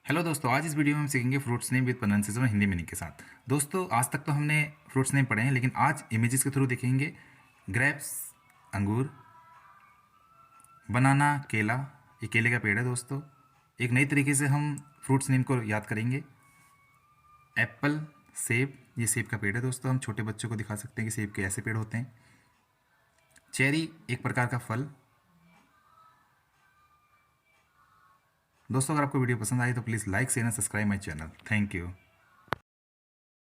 Hello दोस्तों, आज इस वीडियो में हम सीखेंगे फ्रूट्स नेम विद प्रोनाउंसिएशन और हिंदी मीनिंग के साथ। दोस्तों, आज तक तो हमने फ्रूट्स नेम पढ़े हैं, लेकिन आज इमेजेस के थ्रू देखेंगे। ग्रेप्स अंगूर, बनाना केला, ये केले का पेड़ है दोस्तों। एक नई तरीके से हम फ्रूट्स नेम को याद करेंगे। एप्पल सेब, ये सेब का पेड़ है दोस्तों। हम छोटे बच्चों को दिखा सकते हैं कि सेब के ऐसे पेड़ होते हैं। चेरी एक प्रकार का फल। दोस्तों, अगर आपको वीडियो पसंद आई तो please like share and subscribe my channel. Thank you.